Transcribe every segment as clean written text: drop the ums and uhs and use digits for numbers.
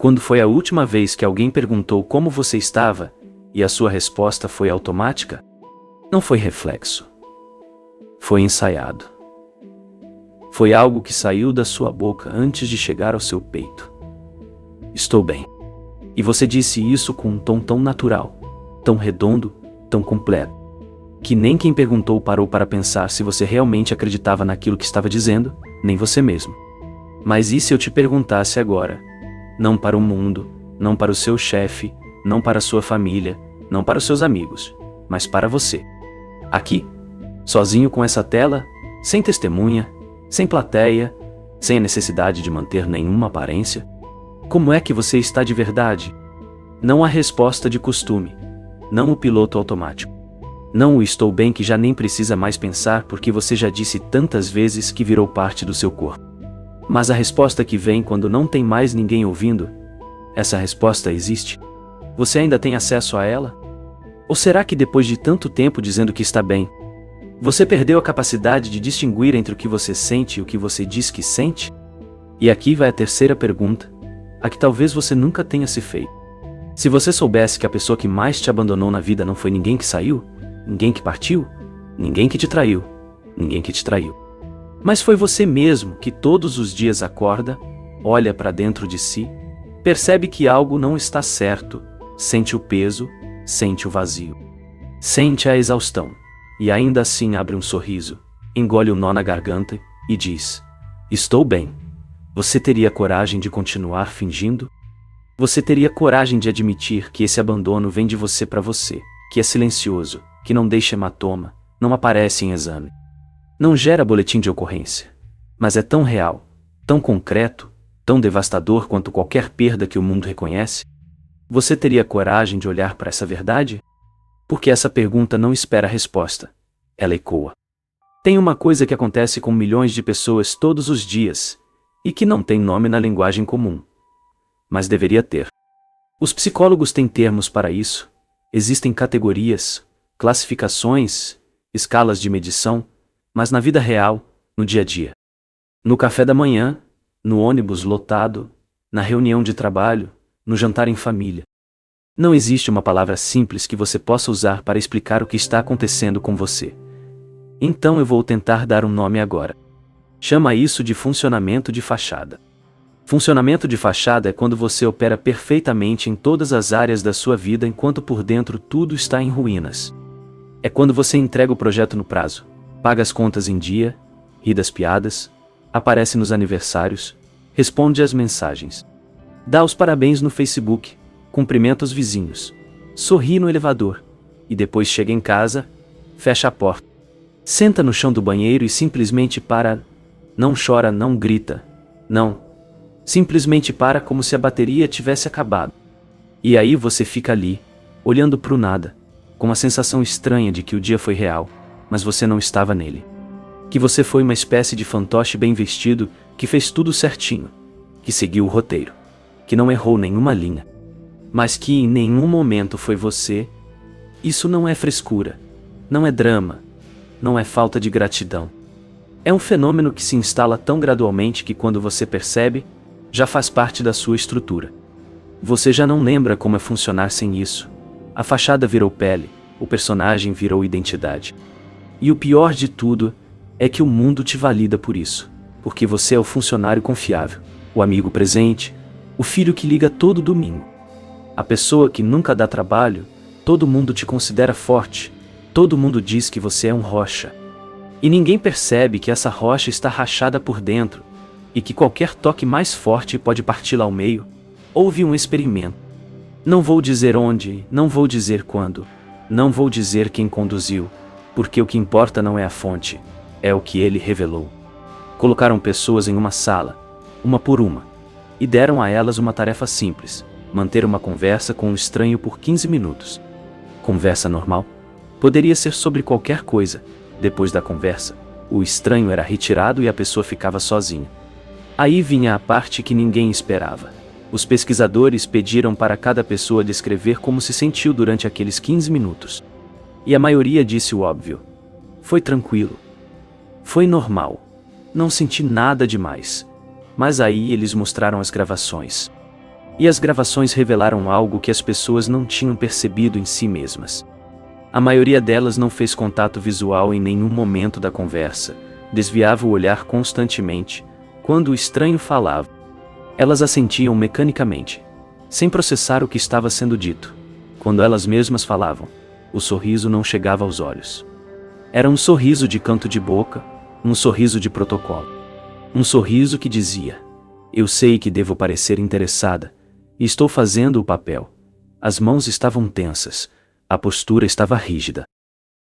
Quando foi a última vez que alguém perguntou como você estava, e a sua resposta foi automática? Não foi reflexo. Foi ensaiado. Foi algo que saiu da sua boca antes de chegar ao seu peito. Estou bem. E você disse isso com um tom tão natural, tão redondo, tão completo, que nem quem perguntou parou para pensar se você realmente acreditava naquilo que estava dizendo, nem você mesmo. Mas e se eu te perguntasse agora? Não para o mundo, não para o seu chefe, não para a sua família, não para os seus amigos, mas para você. Aqui, sozinho com essa tela, sem testemunha, sem plateia, sem a necessidade de manter nenhuma aparência? Como é que você está de verdade? Não a resposta de costume, não o piloto automático. Não o estou bem que já nem precisa mais pensar porque você já disse tantas vezes que virou parte do seu corpo. Mas a resposta que vem quando não tem mais ninguém ouvindo, essa resposta existe? Você ainda tem acesso a ela? Ou será que depois de tanto tempo dizendo que está bem, você perdeu a capacidade de distinguir entre o que você sente e o que você diz que sente? E aqui vai a terceira pergunta, a que talvez você nunca tenha se feito. Se você soubesse que a pessoa que mais te abandonou na vida não foi ninguém que saiu, ninguém que partiu, ninguém que te traiu, ninguém que te traiu, mas foi você mesmo que todos os dias acorda, olha para dentro de si, percebe que algo não está certo, sente o peso, sente o vazio, sente a exaustão, e ainda assim abre um sorriso, engole o nó na garganta e diz: estou bem. Você teria coragem de continuar fingindo? Você teria coragem de admitir que esse abandono vem de você para você, que é silencioso, que não deixa hematoma, não aparece em exame, não gera boletim de ocorrência, mas é tão real, tão concreto, tão devastador quanto qualquer perda que o mundo reconhece? Você teria coragem de olhar para essa verdade? Porque essa pergunta não espera a resposta, ela ecoa. Tem uma coisa que acontece com milhões de pessoas todos os dias, e que não tem nome na linguagem comum, mas deveria ter. Os psicólogos têm termos para isso, existem categorias, classificações, escalas de medição, mas na vida real, no dia a dia, no café da manhã, no ônibus lotado, na reunião de trabalho, no jantar em família, não existe uma palavra simples que você possa usar para explicar o que está acontecendo com você. Então eu vou tentar dar um nome agora. Chama isso de funcionamento de fachada. Funcionamento de fachada é quando você opera perfeitamente em todas as áreas da sua vida enquanto por dentro tudo está em ruínas. É quando você entrega o projeto no prazo, paga as contas em dia, ri das piadas, aparece nos aniversários, responde às mensagens, dá os parabéns no Facebook, cumprimenta os vizinhos, sorri no elevador, e depois chega em casa, fecha a porta, senta no chão do banheiro e simplesmente para, não chora, não grita, não, simplesmente para como se a bateria tivesse acabado. E aí você fica ali, olhando para o nada, com a sensação estranha de que o dia foi real, mas você não estava nele. Que você foi uma espécie de fantoche bem vestido, que fez tudo certinho, que seguiu o roteiro, que não errou nenhuma linha, mas que em nenhum momento foi você. Isso não é frescura, não é drama, não é falta de gratidão. É um fenômeno que se instala tão gradualmente que quando você percebe, já faz parte da sua estrutura. Você já não lembra como é funcionar sem isso. A fachada virou pele, o personagem virou identidade. E o pior de tudo é que o mundo te valida por isso, porque você é o funcionário confiável, o amigo presente, o filho que liga todo domingo, a pessoa que nunca dá trabalho. Todo mundo te considera forte, todo mundo diz que você é um rocha. E ninguém percebe que essa rocha está rachada por dentro, e que qualquer toque mais forte pode parti-la ao meio. Houve um experimento. Não vou dizer onde, não vou dizer quando, não vou dizer quem conduziu, porque o que importa não é a fonte, é o que ele revelou. Colocaram pessoas em uma sala, uma por uma, e deram a elas uma tarefa simples: manter uma conversa com um estranho por 15 minutos. Conversa normal? Poderia ser sobre qualquer coisa. Depois da conversa, o estranho era retirado e a pessoa ficava sozinha. Aí vinha a parte que ninguém esperava. Os pesquisadores pediram para cada pessoa descrever como se sentiu durante aqueles 15 minutos. E a maioria disse o óbvio. Foi tranquilo. Foi normal. Não senti nada demais. Mas aí eles mostraram as gravações. E as gravações revelaram algo que as pessoas não tinham percebido em si mesmas. A maioria delas não fez contato visual em nenhum momento da conversa, desviava o olhar constantemente, quando o estranho falava. Elas assentiam mecanicamente, sem processar o que estava sendo dito. Quando elas mesmas falavam, o sorriso não chegava aos olhos. Era um sorriso de canto de boca, um sorriso de protocolo. Um sorriso que dizia: eu sei que devo parecer interessada, e estou fazendo o papel. As mãos estavam tensas, a postura estava rígida.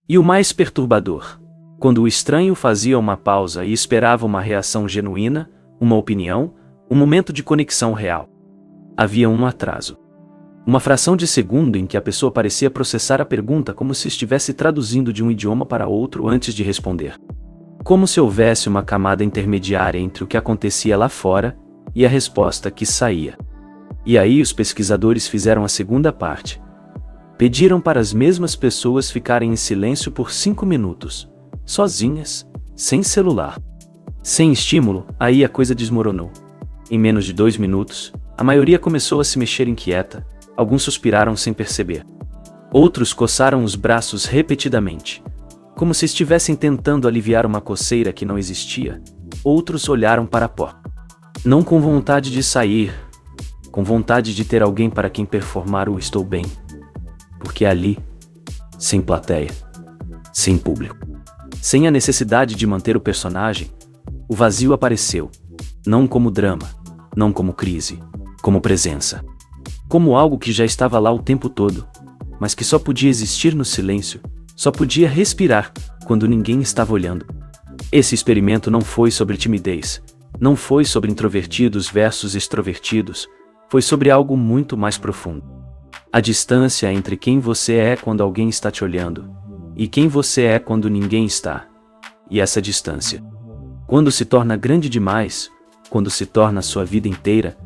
E o mais perturbador, quando o estranho fazia uma pausa e esperava uma reação genuína, uma opinião, um momento de conexão real. Havia um atraso. Uma fração de segundo em que a pessoa parecia processar a pergunta como se estivesse traduzindo de um idioma para outro antes de responder. Como se houvesse uma camada intermediária entre o que acontecia lá fora e a resposta que saía. E aí os pesquisadores fizeram a segunda parte. Pediram para as mesmas pessoas ficarem em silêncio por 5 minutos, sozinhas, sem celular, sem estímulo. Aí a coisa desmoronou. Em menos de 2 minutos, a maioria começou a se mexer inquieta, alguns suspiraram sem perceber. Outros coçaram os braços repetidamente, como se estivessem tentando aliviar uma coceira que não existia. Outros olharam para a porta. Não com vontade de sair, com vontade de ter alguém para quem performar o estou bem. Porque ali, sem plateia, sem público, sem a necessidade de manter o personagem, o vazio apareceu, não como drama, não como crise, como presença. Como algo que já estava lá o tempo todo, mas que só podia existir no silêncio, só podia respirar quando ninguém estava olhando. Esse experimento não foi sobre timidez, não foi sobre introvertidos versus extrovertidos, foi sobre algo muito mais profundo. A distância entre quem você é quando alguém está te olhando, e quem você é quando ninguém está. E essa distância, quando se torna grande demais, quando se torna a sua vida inteira,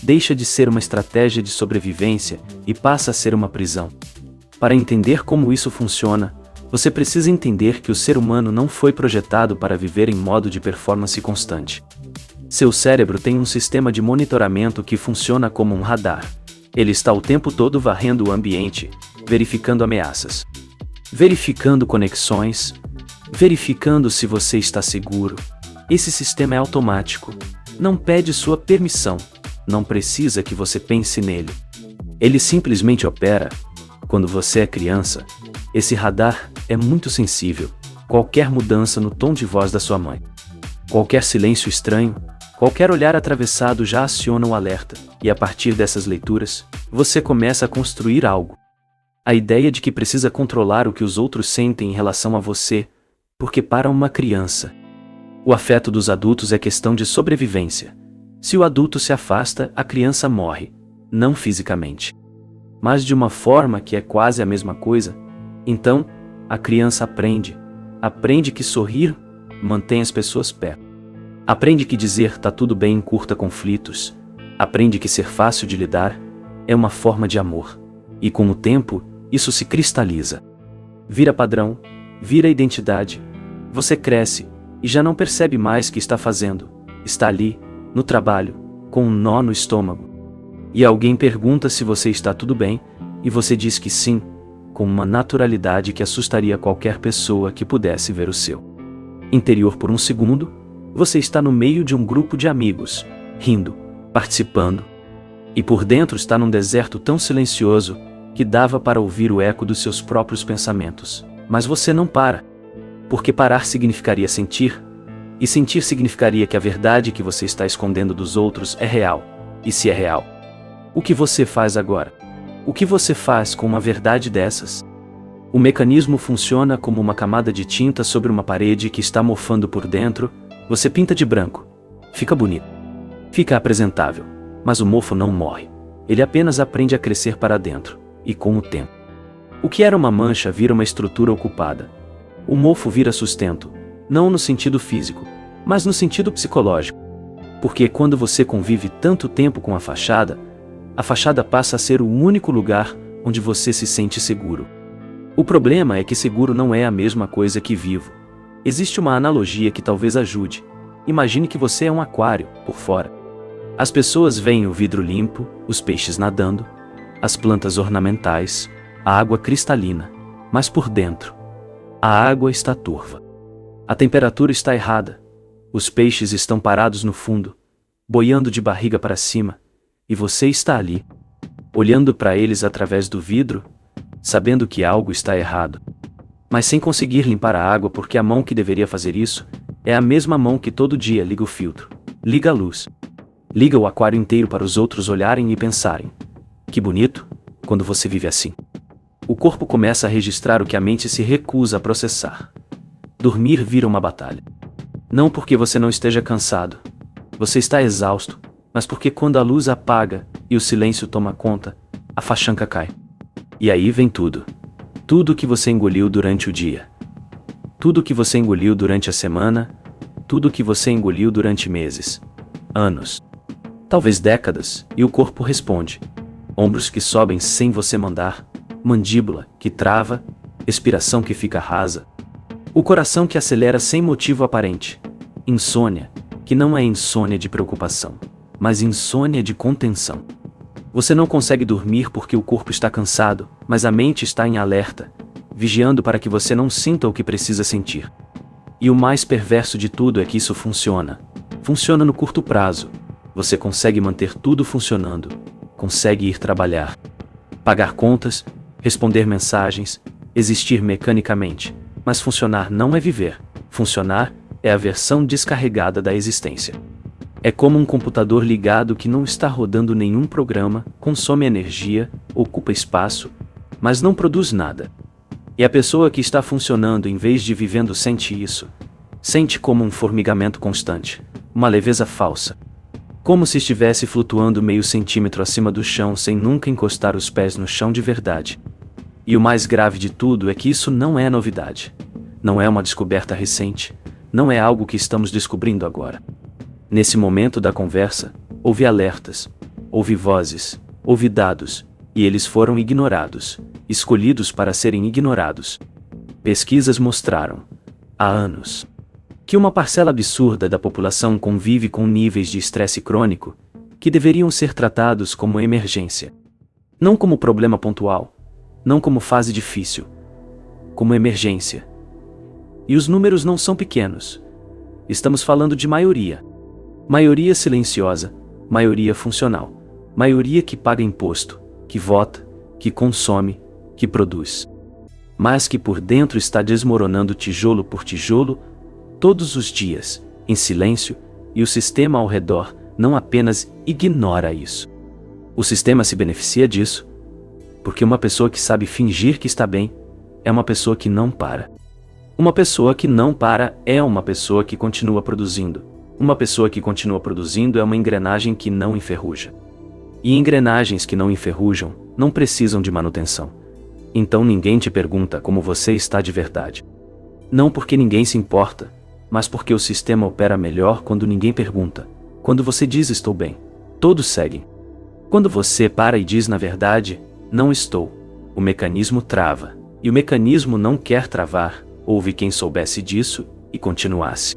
deixa de ser uma estratégia de sobrevivência e passa a ser uma prisão. Para entender como isso funciona, você precisa entender que o ser humano não foi projetado para viver em modo de performance constante. Seu cérebro tem um sistema de monitoramento que funciona como um radar. Ele está o tempo todo varrendo o ambiente, verificando ameaças, verificando conexões, verificando se você está seguro. Esse sistema é automático, não pede sua permissão, não precisa que você pense nele. Ele simplesmente opera. Quando você é criança, esse radar é muito sensível. Qualquer mudança no tom de voz da sua mãe, qualquer silêncio estranho, qualquer olhar atravessado já aciona um alerta, e a partir dessas leituras, você começa a construir algo. A ideia de que precisa controlar o que os outros sentem em relação a você, porque para uma criança, o afeto dos adultos é questão de sobrevivência. Se o adulto se afasta, a criança morre, não fisicamente, mas de uma forma que é quase a mesma coisa. Então, a criança aprende que sorrir mantém as pessoas perto. Aprende que dizer tá tudo bem encurta conflitos. Aprende que ser fácil de lidar é uma forma de amor. E com o tempo, isso se cristaliza. Vira padrão, vira identidade. Você cresce e já não percebe mais que está fazendo. Está ali, no trabalho, com um nó no estômago. E alguém pergunta se você está tudo bem, e você diz que sim, com uma naturalidade que assustaria qualquer pessoa que pudesse ver o seu interior por um segundo. Você está no meio de um grupo de amigos, rindo, participando. E por dentro está num deserto tão silencioso que dava para ouvir o eco dos seus próprios pensamentos. Mas você não para. Porque parar significaria sentir, e sentir significaria que a verdade que você está escondendo dos outros é real. E se é real, o que você faz agora? O que você faz com uma verdade dessas? O mecanismo funciona como uma camada de tinta sobre uma parede que está mofando por dentro. Você pinta de branco. Fica bonito. Fica apresentável. Mas o mofo não morre. Ele apenas aprende a crescer para dentro. E com o tempo, o que era uma mancha vira uma estrutura ocupada. O mofo vira sustento, não no sentido físico, mas no sentido psicológico. Porque quando você convive tanto tempo com a fachada passa a ser o único lugar onde você se sente seguro. O problema é que seguro não é a mesma coisa que vivo. Existe uma analogia que talvez ajude. Imagine que você é um aquário, por fora. As pessoas veem o vidro limpo, os peixes nadando, as plantas ornamentais, a água cristalina, mas por dentro, a água está turva. A temperatura está errada, os peixes estão parados no fundo, boiando de barriga para cima, e você está ali, olhando para eles através do vidro, sabendo que algo está errado, mas sem conseguir limpar a água porque a mão que deveria fazer isso é a mesma mão que todo dia liga o filtro, liga a luz, liga o aquário inteiro para os outros olharem e pensarem: que bonito, quando você vive assim. O corpo começa a registrar o que a mente se recusa a processar. Dormir vira uma batalha. Não porque você não esteja cansado, você está exausto, mas porque quando a luz apaga e o silêncio toma conta, a fachanca cai. E aí vem tudo. Tudo que você engoliu durante o dia. Tudo que você engoliu durante a semana. Tudo que você engoliu durante meses, anos, talvez décadas, e o corpo responde. Ombros que sobem sem você mandar, mandíbula que trava, expiração que fica rasa, o coração que acelera sem motivo aparente, insônia, que não é insônia de preocupação, mas insônia de contenção. Você não consegue dormir porque o corpo está cansado, mas a mente está em alerta, vigiando para que você não sinta o que precisa sentir. E o mais perverso de tudo é que isso funciona. Funciona no curto prazo. Você consegue manter tudo funcionando, consegue ir trabalhar, pagar contas, responder mensagens, existir mecanicamente. Mas funcionar não é viver. Funcionar é a versão descarregada da existência. É como um computador ligado que não está rodando nenhum programa, consome energia, ocupa espaço, mas não produz nada. E a pessoa que está funcionando em vez de vivendo sente isso. Sente como um formigamento constante, uma leveza falsa. Como se estivesse flutuando meio centímetro acima do chão sem nunca encostar os pés no chão de verdade. E o mais grave de tudo é que isso não é novidade. Não é uma descoberta recente. Não é algo que estamos descobrindo agora. Nesse momento da conversa, houve alertas, houve vozes, houve dados, e eles foram ignorados, escolhidos para serem ignorados. Pesquisas mostraram, há anos, que uma parcela absurda da população convive com níveis de estresse crônico, que deveriam ser tratados como emergência. Não como problema pontual, não como fase difícil, como emergência. E os números não são pequenos. Estamos falando de maioria. Maioria silenciosa, maioria funcional, maioria que paga imposto, que vota, que consome, que produz. Mas que por dentro está desmoronando tijolo por tijolo, todos os dias, em silêncio, e o sistema ao redor não apenas ignora isso. O sistema se beneficia disso, porque uma pessoa que sabe fingir que está bem, é uma pessoa que não para. Uma pessoa que não para é uma pessoa que continua produzindo. Uma pessoa que continua produzindo é uma engrenagem que não enferruja. E engrenagens que não enferrujam não precisam de manutenção. Então ninguém te pergunta como você está de verdade. Não porque ninguém se importa, mas porque o sistema opera melhor quando ninguém pergunta. Quando você diz estou bem, todos seguem. Quando você para e diz na verdade, não estou, o mecanismo trava. E o mecanismo não quer travar. Houve quem soubesse disso e continuasse.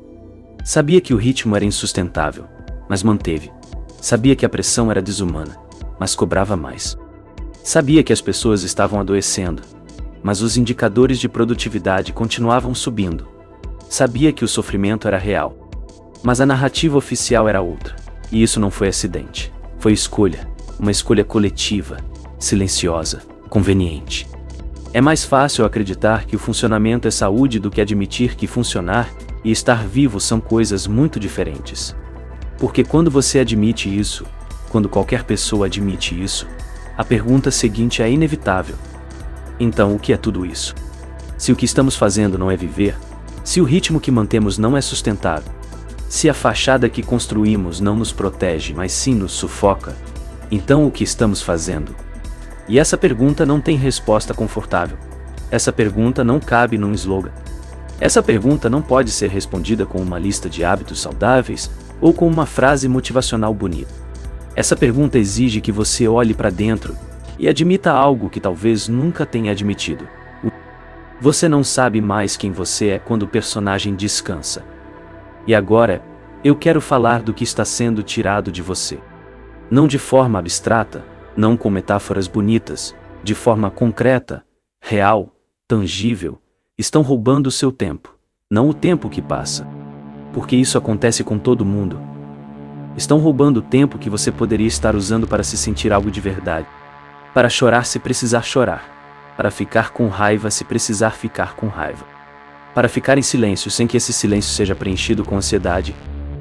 Sabia que o ritmo era insustentável, mas manteve. Sabia que a pressão era desumana, mas cobrava mais. Sabia que as pessoas estavam adoecendo, mas os indicadores de produtividade continuavam subindo. Sabia que o sofrimento era real, mas a narrativa oficial era outra. E isso não foi acidente. Foi escolha, uma escolha coletiva, silenciosa, conveniente. É mais fácil acreditar que o funcionamento é saúde do que admitir que funcionar e estar vivo são coisas muito diferentes. Porque quando você admite isso, quando qualquer pessoa admite isso, a pergunta seguinte é inevitável. Então, o que é tudo isso? Se o que estamos fazendo não é viver, se o ritmo que mantemos não é sustentável, se a fachada que construímos não nos protege, mas sim nos sufoca, então o que estamos fazendo? E essa pergunta não tem resposta confortável. Essa pergunta não cabe num slogan. Essa pergunta não pode ser respondida com uma lista de hábitos saudáveis ou com uma frase motivacional bonita. Essa pergunta exige que você olhe para dentro e admita algo que talvez nunca tenha admitido. Você não sabe mais quem você é quando o personagem descansa. E agora, Eu quero falar do que está sendo tirado de você. Não de forma abstrata, não com metáforas bonitas, de forma concreta, real, tangível. Estão roubando o seu tempo, não o tempo que passa. Porque isso acontece com todo mundo. Estão roubando o tempo que você poderia estar usando para se sentir algo de verdade. Para chorar se precisar chorar. Para ficar com raiva se precisar ficar com raiva. Para ficar em silêncio sem que esse silêncio seja preenchido com ansiedade.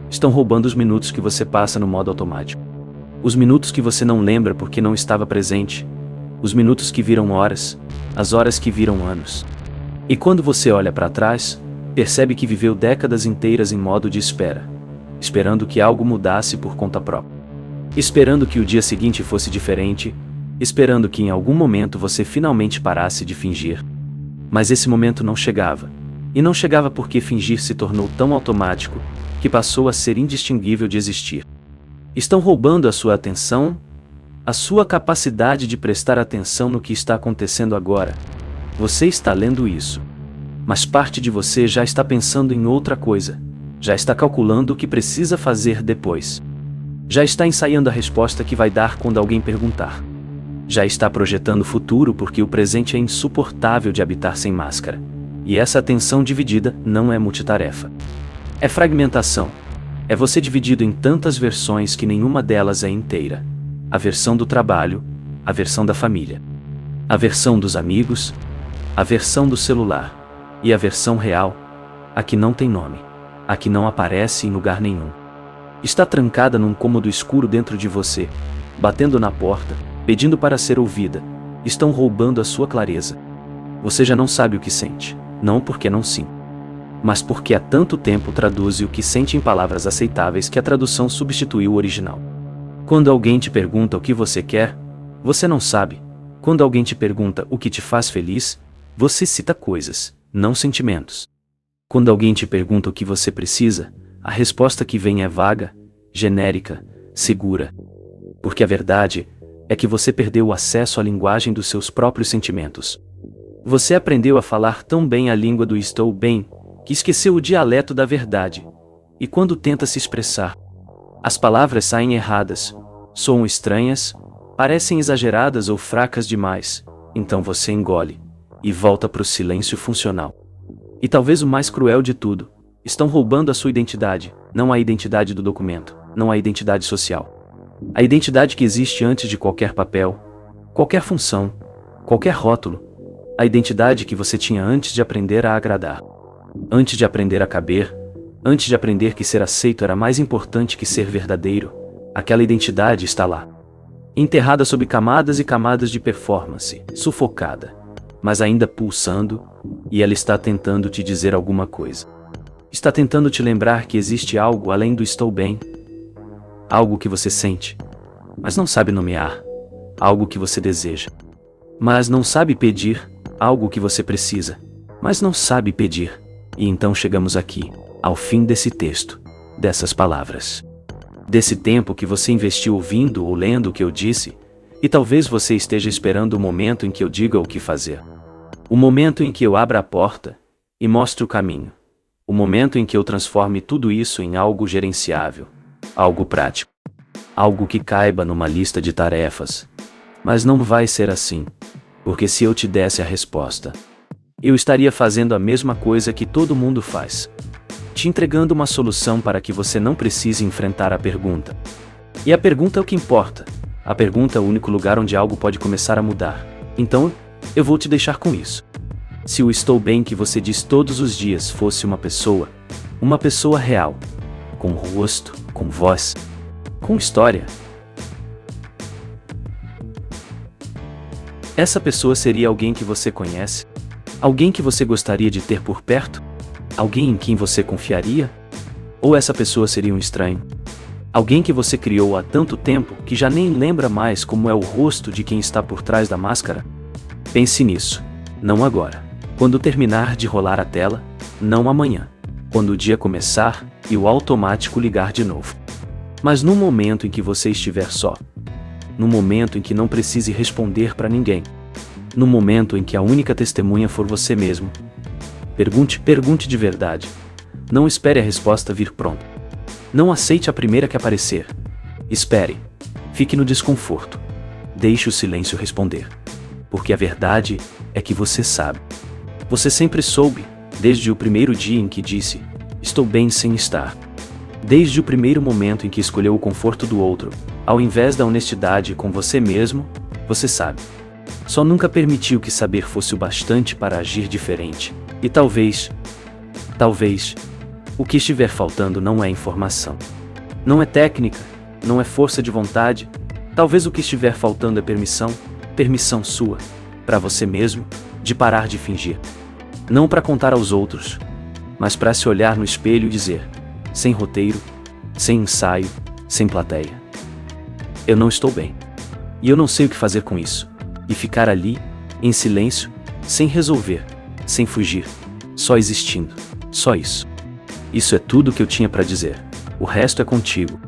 Estão roubando os minutos que você passa no modo automático. Os minutos que você não lembra porque não estava presente. Os minutos que viram horas, as horas que viram anos. E quando você olha para trás, percebe que viveu décadas inteiras em modo de espera, esperando que algo mudasse por conta própria. Esperando que o dia seguinte fosse diferente, esperando que em algum momento você finalmente parasse de fingir. Mas esse momento não chegava. E não chegava porque fingir se tornou tão automático, que passou a ser indistinguível de existir. Estão roubando a sua atenção, a sua capacidade de prestar atenção no que está acontecendo agora. Você está lendo isso. Mas parte de você já está pensando em outra coisa. Já está calculando o que precisa fazer depois. Já está ensaiando a resposta que vai dar quando alguém perguntar. Já está projetando o futuro porque o presente é insuportável de habitar sem máscara. E essa atenção dividida não é multitarefa. É fragmentação. É você dividido em tantas versões que nenhuma delas é inteira. A versão do trabalho, a versão da família, a versão dos amigos, a versão do celular, e a versão real, a que não tem nome, a que não aparece em lugar nenhum. Está trancada num cômodo escuro dentro de você, batendo na porta, pedindo para ser ouvida. Estão roubando a sua clareza. Você já não sabe o que sente, não porque não sinta, mas porque há tanto tempo traduz o que sente em palavras aceitáveis que a tradução substituiu o original. Quando alguém te pergunta o que você quer, você não sabe. Quando alguém te pergunta o que te faz feliz, você cita coisas, não sentimentos. Quando alguém te pergunta o que você precisa, a resposta que vem é vaga, genérica, segura. Porque a verdade é que você perdeu o acesso à linguagem dos seus próprios sentimentos. Você aprendeu a falar tão bem a língua do estou bem, que esqueceu o dialeto da verdade. E quando tenta se expressar, as palavras saem erradas, soam estranhas, parecem exageradas ou fracas demais, então você engole e volta para o silêncio funcional. E talvez o mais cruel de tudo, estão roubando a sua identidade, não a identidade do documento, não a identidade social. A identidade que existe antes de qualquer papel, qualquer função, qualquer rótulo. A identidade que você tinha antes de aprender a agradar. Antes de aprender a caber, antes de aprender que ser aceito era mais importante que ser verdadeiro, aquela identidade está lá. Enterrada sob camadas e camadas de performance, sufocada, mas ainda pulsando, e ela está tentando te dizer alguma coisa. Está tentando te lembrar que existe algo além do estou bem. Algo que você sente, mas não sabe nomear. Algo que você deseja, mas não sabe pedir. Algo que você precisa, mas não sabe pedir. E então chegamos aqui, ao fim desse texto, dessas palavras. Desse tempo que você investiu ouvindo ou lendo o que eu disse, e talvez você esteja esperando o momento em que eu diga o que fazer. O momento em que eu abra a porta e mostre o caminho. O momento em que eu transforme tudo isso em algo gerenciável, algo prático, algo que caiba numa lista de tarefas. Mas não vai ser assim. Porque se eu te desse a resposta, eu estaria fazendo a mesma coisa que todo mundo faz. Te entregando uma solução para que você não precise enfrentar a pergunta. E a pergunta é o que importa. A pergunta é o único lugar onde algo pode começar a mudar. Então, eu vou te deixar com isso. Se o estou bem que você diz todos os dias fosse uma pessoa real, com rosto, com voz, com história, essa pessoa seria alguém que você conhece? Alguém que você gostaria de ter por perto? Alguém em quem você confiaria? Ou essa pessoa seria um estranho? Alguém que você criou há tanto tempo que já nem lembra mais como é o rosto de quem está por trás da máscara? Pense nisso. Não agora. Quando terminar de rolar a tela, não amanhã. Quando o dia começar e o automático ligar de novo. Mas no momento em que você estiver só. No momento em que não precise responder para ninguém. No momento em que a única testemunha for você mesmo. Pergunte de verdade. Não espere a resposta vir pronta. Não aceite a primeira que aparecer. Espere. Fique no desconforto. Deixe o silêncio responder. Porque a verdade é que você sabe. Você sempre soube, desde o primeiro dia em que disse: estou bem sem estar. Desde o primeiro momento em que escolheu o conforto do outro, ao invés da honestidade com você mesmo, você sabe. Só nunca permitiu que saber fosse o bastante para agir diferente. E talvez, o que estiver faltando não é informação. Não é técnica, não é força de vontade. Talvez o que estiver faltando é permissão sua, para você mesmo, de parar de fingir. Não para contar aos outros, mas para se olhar no espelho e dizer, sem roteiro, sem ensaio, sem plateia: eu não estou bem. E eu não sei o que fazer com isso. E ficar ali, em silêncio, sem resolver, sem fugir, só existindo, só isso. Isso é tudo que eu tinha para dizer. O resto é contigo.